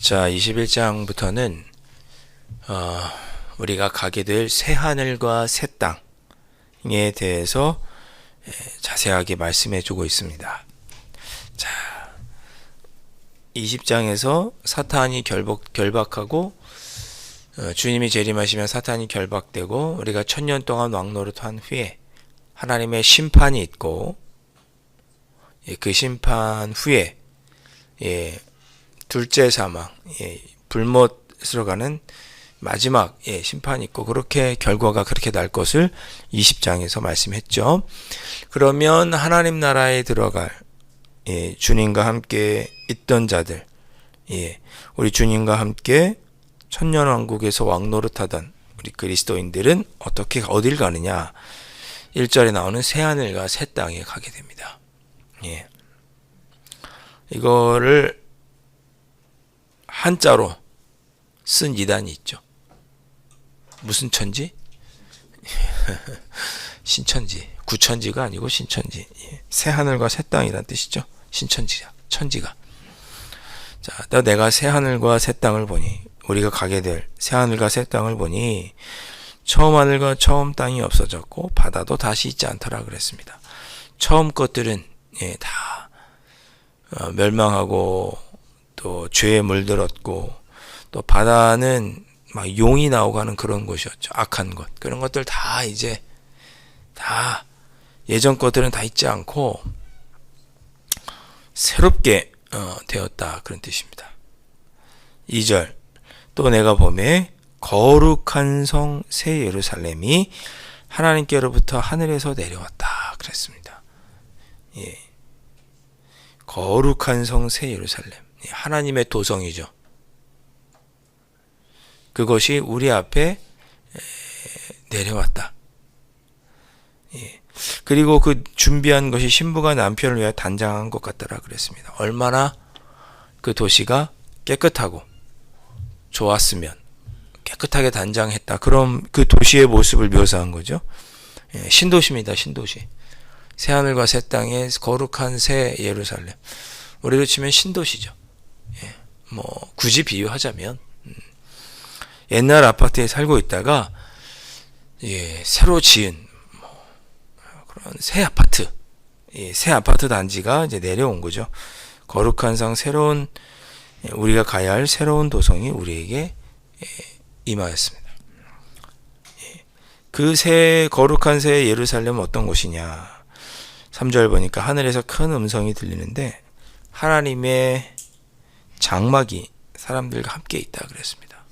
자, 21장부터는 우리가 가게 될 새 하늘과 새 땅에 대해서 자세하게 말씀해 주고 있습니다. 자, 20장에서 사탄이 결박하고 주님이 재림하시면 사탄이 결박되고 우리가 1000년 동안 왕노릇한 후에 하나님의 심판이 있고, 그 심판 후에 둘째 사망, 불못으로 가는 마지막 심판이 있고, 그렇게 결과가 그렇게 날 것을 20장에서 말씀했죠. 그러면 하나님 나라에 들어갈 주님과 함께 있던 자들, 우리 주님과 함께 천년왕국에서 왕노릇하던 우리 그리스도인들은 어딜 가느냐? 1절에 나오는 새하늘과 새 땅에 가게 됩니다. 이거를 한자로 쓴 이단이 있죠. 무슨 천지? 신천지. 구천지가 아니고 신천지. 새하늘과 새 땅이란 뜻이죠. 신천지가, 천지가. 자, 내가 새하늘과 새 땅을 보니, 우리가 가게 될 새하늘과 새 땅을 보니 처음 하늘과 처음 땅이 없어졌고 바다도 다시 있지 않더라 그랬습니다. 처음 것들은 다 멸망하고 또 죄에 물들었고, 또 바다는 막 용이 나오고 하는 그런 곳이었죠. 악한 것. 그런 것들 다 이제 다 예전 것들은 다 있지 않고 새롭게 되었다, 그런 뜻입니다. 2절, 또 내가 보매 거룩한 성 새 예루살렘이 하나님께로부터 하늘에서 내려왔다 그랬습니다. 거룩한 성 새 예루살렘, 하나님의 도성이죠. 그것이 우리 앞에 내려왔다. 그리고 그 준비한 것이 신부가 남편을 위하여 단장한 것 같더라 그랬습니다. 얼마나 그 도시가 깨끗하고 좋았으면 깨끗하게 단장했다. 그럼 그 도시의 모습을 묘사한 거죠. 신도시입니다. 신도시. 새하늘과 새 땅의 거룩한 새 예루살렘. 우리로 치면 신도시죠. 굳이 비유하자면 옛날 아파트에 살고 있다가 새로 지은 그런 새 아파트, 새 아파트 단지가 이제 내려온 거죠. 거룩한 성, 새로운, 우리가 가야 할 새로운 도성이 우리에게 임하였습니다. 그 거룩한 새 예루살렘은 어떤 곳이냐? 3절 보니까 하늘에서 큰 음성이 들리는데 하나님의 장막이 사람들과 함께 있다 그랬습니다.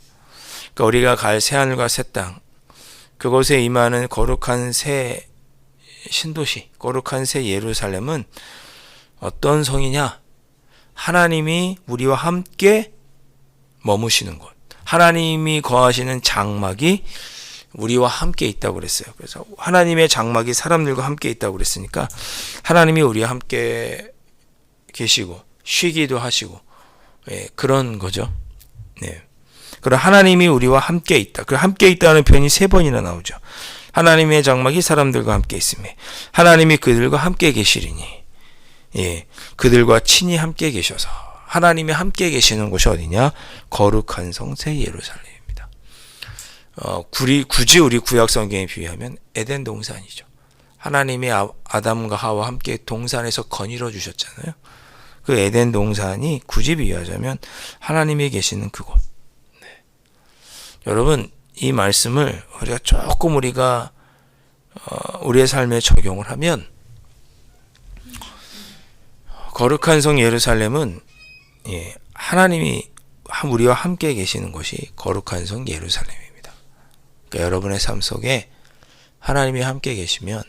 그러니까 우리가 갈 새하늘과 새 땅, 그곳에 임하는 거룩한 새 신도시, 거룩한 새 예루살렘은 어떤 성이냐? 하나님이 우리와 함께 머무시는 곳, 하나님이 거하시는 장막이 우리와 함께 있다고 그랬어요. 그래서 하나님의 장막이 사람들과 함께 있다고 그랬으니까 하나님이 우리와 함께 계시고 쉬기도 하시고 그런 거죠. 그리고 하나님이 우리와 함께 있다. 그 함께 있다는 표현이 3번이나 나오죠. 하나님의 장막이 사람들과 함께 있으며 하나님이 그들과 함께 계시리니, 그들과 친히 함께 계셔서 하나님이 함께 계시는 곳이 어디냐? 거룩한 성 새 예루살렘입니다. 굳이 우리 구약 성경에 비유하면 에덴 동산이죠. 하나님이 아담과 하와 함께 동산에서 거닐어 주셨잖아요. 그 에덴 동산이 굳이 비유하자면 하나님이 계시는 그곳. 여러분, 이 말씀을 우리가 조금 우리의 삶에 적용을 하면, 거룩한 성 예루살렘은 하나님이 우리와 함께 계시는 곳이 거룩한 성 예루살렘입니다. 그러니까 여러분의 삶 속에 하나님이 함께 계시면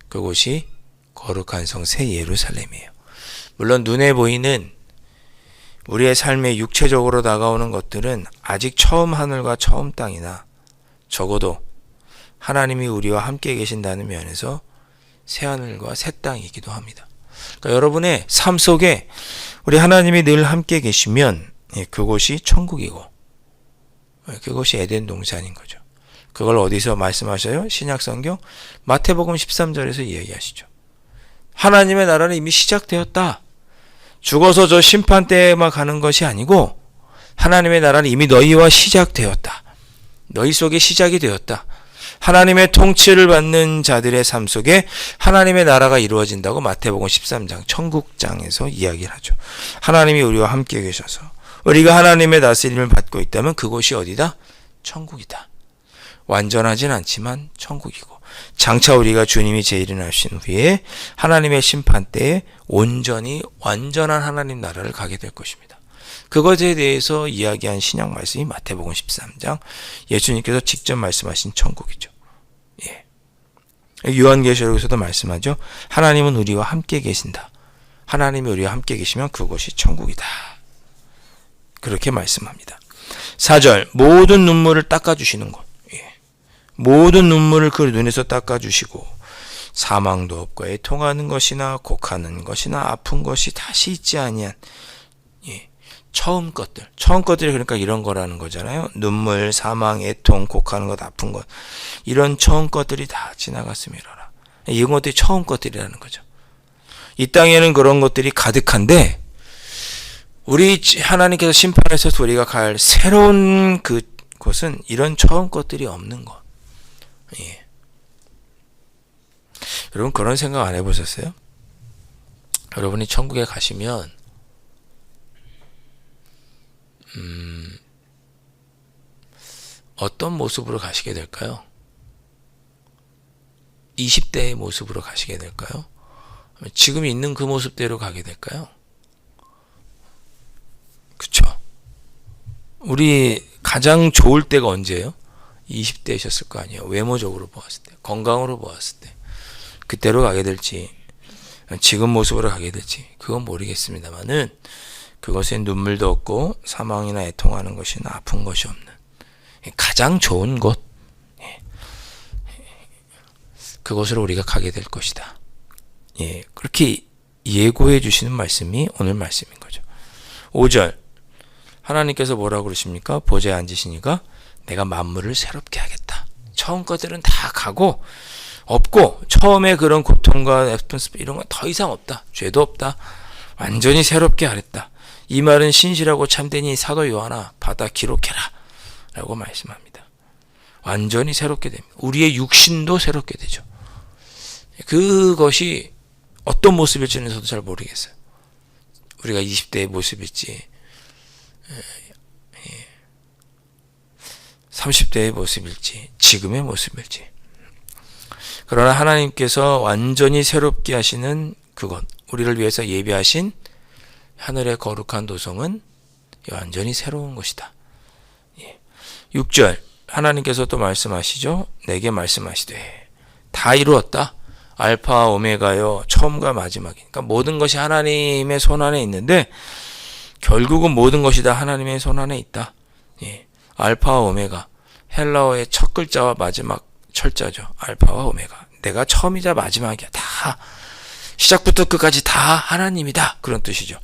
그곳이 거룩한 성 새 예루살렘이에요. 물론 눈에 보이는 우리의 삶에 육체적으로 다가오는 것들은 아직 처음 하늘과 처음 땅이나 적어도 하나님이 우리와 함께 계신다는 면에서 새 하늘과 새 땅이기도 합니다. 그러니까 여러분의 삶 속에 우리 하나님이 늘 함께 계시면 그곳이 천국이고 그것이 에덴 동산인 거죠. 그걸 어디서 말씀하셔요? 신약성경 마태복음 13절에서 이야기하시죠. 하나님의 나라는 이미 시작되었다. 죽어서 저 심판대에만 가는 것이 아니고 하나님의 나라는 이미 너희와 시작되었다. 너희 속에 시작이 되었다. 하나님의 통치를 받는 자들의 삶 속에 하나님의 나라가 이루어진다고 마태복음 13장 천국장에서 이야기를 하죠. 하나님이 우리와 함께 계셔서 우리가 하나님의 다스림을 받고 있다면 그곳이 어디다? 천국이다. 완전하진 않지만 천국이고, 장차 우리가 주님이 재일어나신 후에 하나님의 심판 때에 온전히 완전한 하나님 나라를 가게 될 것입니다. 그것에 대해서 이야기한 신약 말씀이 마태복음 13장, 예수님께서 직접 말씀하신 천국이죠. 예. 요한계시록에서도 말씀하죠. 하나님은 우리와 함께 계신다. 하나님이 우리와 함께 계시면 그것이 천국이다. 그렇게 말씀합니다. 4절, 모든 눈물을 닦아주시는 것. 예. 모든 눈물을 그 눈에서 닦아주시고 사망도 없고 애통하는 것이나 곡하는 것이나 아픈 것이 다시 있지 아니한, 예, 처음 것들이 그러니까 이런 거라는 거잖아요. 눈물, 사망, 애통, 곡하는 것, 아픈 것, 이런 처음 것들이 다 지나갔음이로라. 이런 것들이 처음 것들이라는 거죠. 이 땅에는 그런 것들이 가득한데 우리 하나님께서 심판하셔서 우리가 갈 새로운 그곳은 이런 처음 것들이 없는 것. 예. 여러분 그런 생각 안 해보셨어요? 여러분이 천국에 가시면 어떤 모습으로 가시게 될까요? 20대의 모습으로 가시게 될까요? 지금 있는 그 모습대로 가게 될까요? 그쵸? 우리 가장 좋을 때가 언제예요? 20대이셨을 거 아니에요. 외모적으로 보았을 때, 건강으로 보았을 때. 그때로 가게 될지 지금 모습으로 가게 될지 그건 모르겠습니다만은 그것엔 눈물도 없고 사망이나 애통하는 것이나 아픈 것이 없는 가장 좋은 곳, 그곳으로 우리가 가게 될 것이다. 예, 그렇게 예고해 주시는 말씀이 오늘 말씀인 거죠. 5절, 하나님께서 뭐라고 그러십니까? 보좌에 앉으시니까 내가 만물을 새롭게 하겠다. 처음 것들은 다 가고 없고, 처음에 그런 고통과 애픈 이런 건 더 이상 없다. 죄도 없다. 완전히 새롭게 하랬다. 이 말은 신실하고 참되니 사도 요한아 받아 기록해라 라고 말씀합니다. 완전히 새롭게 됩니다. 우리의 육신도 새롭게 되죠. 그것이 어떤 모습일지는 저도 잘 모르겠어요. 우리가 20대의 모습일지 30대의 모습일지 지금의 모습일지, 그러나 하나님께서 완전히 새롭게 하시는 그것, 우리를 위해서 예비하신 하늘의 거룩한 도성은 완전히 새로운 것이다. 6절, 하나님께서 또 말씀하시죠. 내게 말씀하시되 다 이루었다. 알파와 오메가요, 처음과 마지막이. 그러니까 모든 것이 하나님의 손 안에 있는데 결국은 모든 것이 다 하나님의 손 안에 있다. 예. 알파와 오메가, 헬라어의 첫 글자와 마지막 철자죠. 알파와 오메가. 내가 처음이자 마지막이야. 다 시작부터 끝까지 다 하나님이다. 그런 뜻이죠.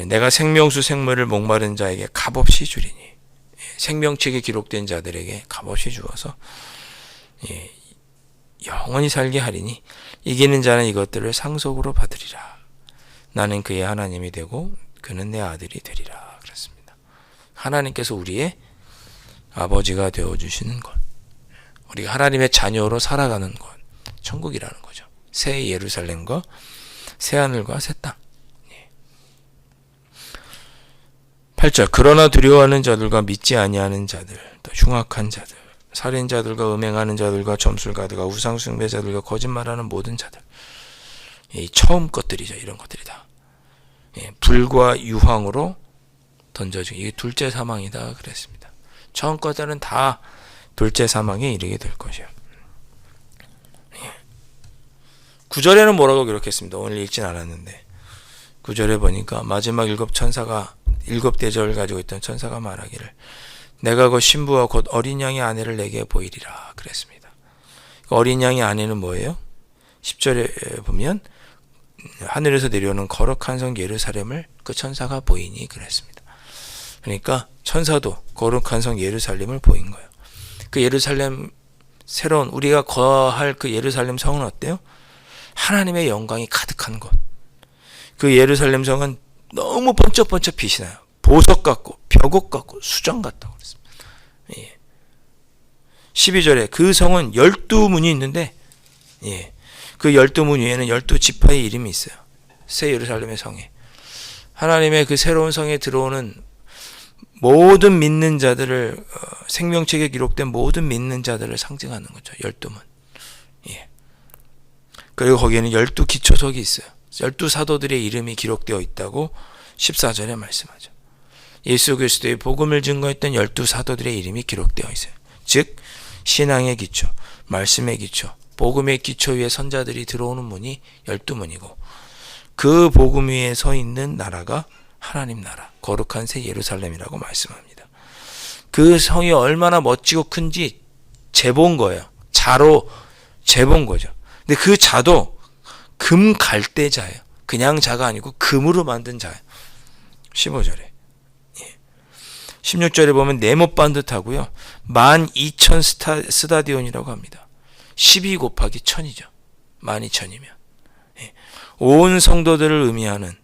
내가 생명수 생물을 목마른 자에게 값없이 주리니, 생명책에 기록된 자들에게 값없이 주어서 영원히 살게 하리니 이기는 자는 이것들을 상속으로 받으리라. 나는 그의 하나님이 되고 그는 내 아들이 되리라. 그렇습니다. 하나님께서 우리의 아버지가 되어주시는 것, 우리가 하나님의 자녀로 살아가는 것, 천국이라는 거죠. 새 예루살렘과 새 하늘과 새 땅. 8절, 그러나 두려워하는 자들과 믿지 아니하는 자들, 또 흉악한 자들, 살인자들과 음행하는 자들과 점술가들과 우상숭배자들과 거짓말하는 모든 자들, 이 처음 것들이죠. 이런 것들이다. 불과 유황으로 던져지고, 이게 둘째 사망이다 그랬습니다. 처음 것들은 다 둘째 사망에 이르게 될 것이에요. 9절에는 뭐라고 기록했습니다. 오늘 읽진 않았는데 9절에 보니까 마지막 일곱 천사가, 일곱 대접을 가지고 있던 천사가 말하기를 내가 곧 신부와 곧 어린 양의 아내를 내게 보이리라 그랬습니다. 어린 양의 아내는 뭐예요? 10절에 보면 하늘에서 내려오는 거룩한 성 예루살렘을 그 천사가 보이니 그랬습니다. 그러니까 천사도 거룩한 성 예루살렘을 보인 거예요. 그 예루살렘 새로운 우리가 거할 그 예루살렘 성은 어때요? 하나님의 영광이 가득한 곳. 그 예루살렘 성은 너무 번쩍번쩍 빛이 나요. 보석 같고 벽옥 같고 수정 같다고 그랬습니다. 예. 12절에 그 성은 12문이 있는데 예. 그 12문 위에는 12지파의 이름이 있어요. 새 예루살렘의 성에. 하나님의 그 새로운 성에 들어오는 모든 믿는 자들을 생명책에 기록된 모든 믿는 자들을 상징하는 거죠. 12문. 예. 그리고 거기에는 12기초석이 있어요. 12사도들의 이름이 기록되어 있다고 14절에 말씀하죠. 예수 그리스도의 복음을 증거했던 12사도들의 이름이 기록되어 있어요. 즉 신앙의 기초, 말씀의 기초, 복음의 기초 위에 선자들이 들어오는 문이 12문이고 그 복음 위에 서 있는 나라가 하나님 나라, 거룩한 새 예루살렘이라고 말씀합니다. 그 성이 얼마나 멋지고 큰지 재본 거예요. 자로 재본 거죠. 근데 그 자도 금 갈대자예요. 그냥 자가 아니고 금으로 만든 자예요. 15절에. 예. 16절에 보면 네못 반듯하고요. 12,000 스타디온이라고 합니다. 12 곱하기 1000이죠. 12,000이면. 예. 온 성도들을 의미하는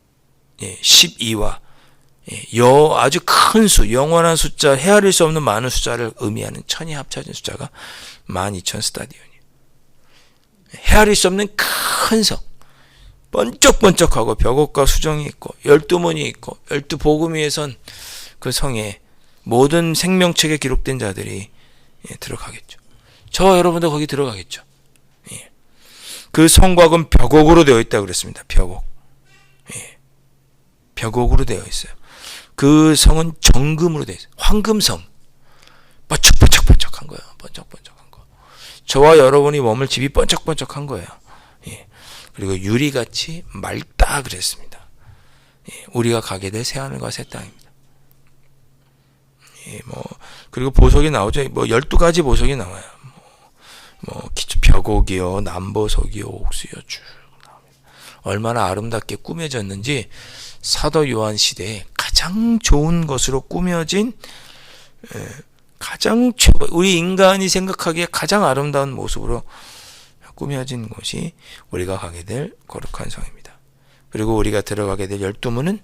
12와 아주 큰 수, 영원한 숫자, 헤아릴 수 없는 많은 숫자를 의미하는 1000이 합쳐진 숫자가 12,000 스타디온이에요. 헤아릴 수 없는 큰 성, 번쩍번쩍하고 벽옥과 수정이 있고 12문이 있고 12복음 위에 선 그 성에 모든 생명책에 기록된 자들이 들어가겠죠. 저와 여러분도 거기 들어가겠죠. 그 성곽은 벽옥으로 되어 있다고 그랬습니다. 벽옥. 벽옥으로 되어 있어요. 그 성은 정금으로 되어 있어요. 황금성. 번쩍번쩍번쩍한 거예요. 번쩍번쩍한 거. 저와 여러분이 머물 집이 번쩍번쩍한 거예요. 그리고 유리같이 맑다 그랬습니다. 우리가 가게 될 새하늘과 새 땅입니다. 그리고 보석이 나오죠. 12가지 보석이 나와요. 벽옥이요, 남보석이요, 옥수요, 쭉 나옵니다. 얼마나 아름답게 꾸며졌는지 사도 요한 시대에 가장 좋은 것으로 꾸며진 가장 최고, 우리 인간이 생각하기에 가장 아름다운 모습으로 꾸며진 곳이 우리가 가게 될 거룩한 성입니다. 그리고 우리가 들어가게 될 12문은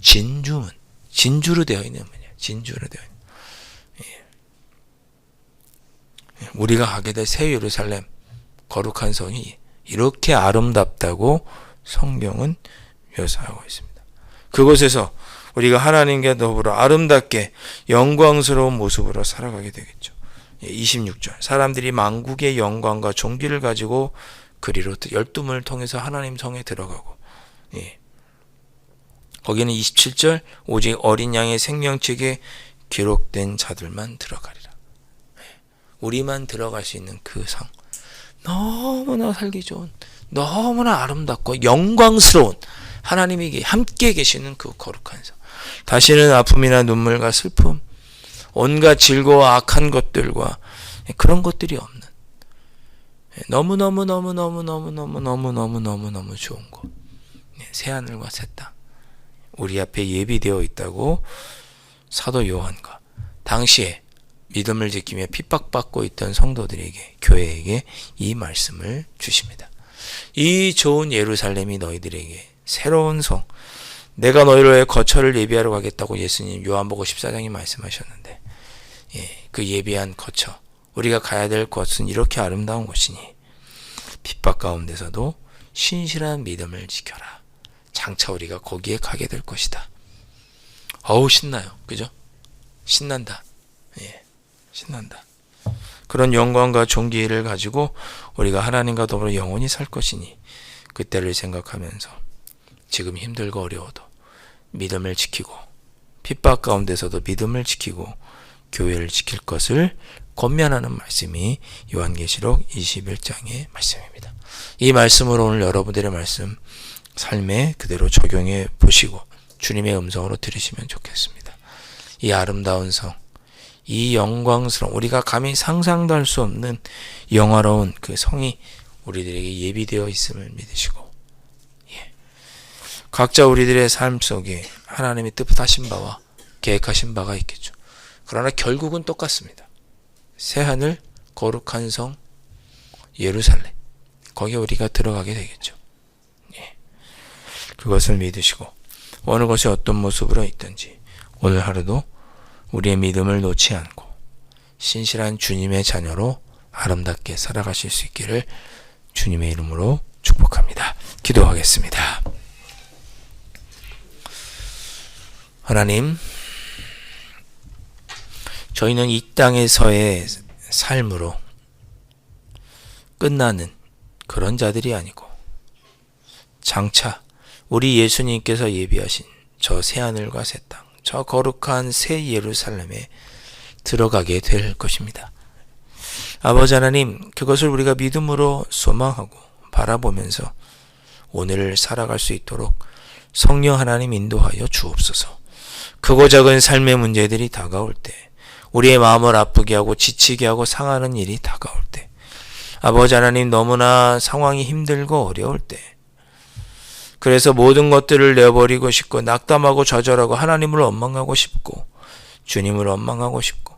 진주문, 진주로 되어 있는 문이에요. 진주로 되어 있는. 우리가 가게 될 새 예루살렘 거룩한 성이 이렇게 아름답다고 성경은 묘사하고 있습니다. 그곳에서 우리가 하나님과 더불어 아름답게 영광스러운 모습으로 살아가게 되겠죠. 26절 사람들이 만국의 영광과 존귀를 가지고 그리로 12문을 통해서 하나님 성에 들어가고 거기는 27절 오직 어린 양의 생명책에 기록된 자들만 들어가리라. 우리만 들어갈 수 있는 그 성, 너무나 살기 좋은, 너무나 아름답고 영광스러운 하나님이 함께 계시는 그 거룩한 성. 다시는 아픔이나 눈물과 슬픔, 온갖 질고와 악한 것들과 그런 것들이 없는 너무너무 좋은 곳, 새하늘과 새 땅, 우리 앞에 예비되어 있다고 사도 요한과 당시에 믿음을 지키며 핍박받고 있던 성도들에게, 교회에게 이 말씀을 주십니다. 이 좋은 예루살렘이 너희들에게 새로운 성, 내가 너희를 위해 거처를 예비하러 가겠다고 예수님 요한복음 14장에 말씀하셨는데 그 예비한 거처, 우리가 가야 될 곳은 이렇게 아름다운 곳이니 핍박 가운데서도 신실한 믿음을 지켜라. 장차 우리가 거기에 가게 될 것이다. 어우 신나요. 그죠? 신난다. 신난다. 그런 영광과 존귀를 가지고 우리가 하나님과 더불어 영원히 살 것이니 그때를 생각하면서 지금 힘들고 어려워도 믿음을 지키고 핍박 가운데서도 믿음을 지키고 교회를 지킬 것을 권면하는 말씀이 요한계시록 21장의 말씀입니다. 이 말씀으로 오늘 여러분들의 말씀 삶에 그대로 적용해 보시고 주님의 음성으로 들으시면 좋겠습니다. 이 아름다운 성, 이 영광스러운, 우리가 감히 상상도 할 수 없는 영화로운 그 성이 우리들에게 예비되어 있음을 믿으시고 각자 우리들의 삶 속에 하나님이 뜻하신 바와 계획하신 바가 있겠죠. 그러나 결국은 똑같습니다. 새하늘, 거룩한 성 예루살렘, 거기에 우리가 들어가게 되겠죠. 예. 그것을 믿으시고 어느 것이 어떤 모습으로 있든지 오늘 하루도 우리의 믿음을 놓지 않고 신실한 주님의 자녀로 아름답게 살아가실 수 있기를 주님의 이름으로 축복합니다. 기도하겠습니다. 하나님, 저희는 이 땅에서의 삶으로 끝나는 그런 자들이 아니고 장차 우리 예수님께서 예비하신 저 새하늘과 새 땅, 저 거룩한 새 예루살렘에 들어가게 될 것입니다. 아버지 하나님, 그것을 우리가 믿음으로 소망하고 바라보면서 오늘을 살아갈 수 있도록 성령 하나님 인도하여 주옵소서. 크고 작은 삶의 문제들이 다가올 때, 우리의 마음을 아프게 하고 지치게 하고 상하는 일이 다가올 때, 아버지 하나님 너무나 상황이 힘들고 어려울 때, 그래서 모든 것들을 내버리고 싶고 낙담하고 좌절하고 하나님을 원망하고 싶고 주님을 원망하고 싶고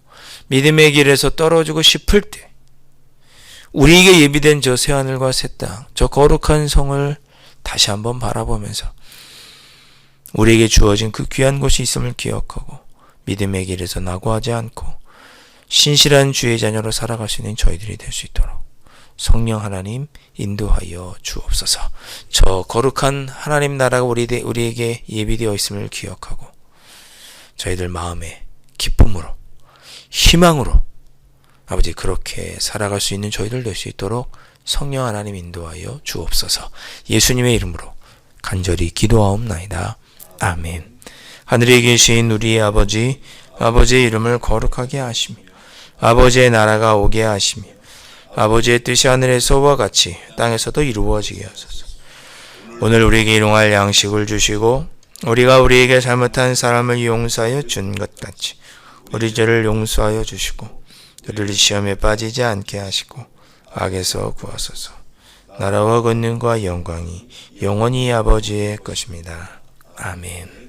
믿음의 길에서 떨어지고 싶을 때, 우리에게 예비된 저 새하늘과 새 땅, 저 거룩한 성을 다시 한번 바라보면서 우리에게 주어진 그 귀한 곳이 있음을 기억하고 믿음의 길에서 낙오하지 않고 신실한 주의 자녀로 살아갈 수 있는 저희들이 될 수 있도록 성령 하나님 인도하여 주옵소서. 저 거룩한 하나님 나라가 우리에게 예비되어 있음을 기억하고 저희들 마음에 기쁨으로 희망으로 아버지 그렇게 살아갈 수 있는 저희들 될 수 있도록 성령 하나님 인도하여 주옵소서. 예수님의 이름으로 간절히 기도하옵나이다. 아멘. 하늘에 계신 우리의 아버지, 아버지의 이름을 거룩하게 하시며 아버지의 나라가 오게 하시며 아버지의 뜻이 하늘에서와 같이 땅에서도 이루어지게 하소서. 오늘 우리에게 일용할 양식을 주시고 우리가 우리에게 잘못한 사람을 용서하여 준 것 같이 우리 죄를 용서하여 주시고 우리를 시험에 빠지지 않게 하시고 악에서 구하소서. 나라와 권능과 영광이 영원히 아버지의 것입니다. 아멘.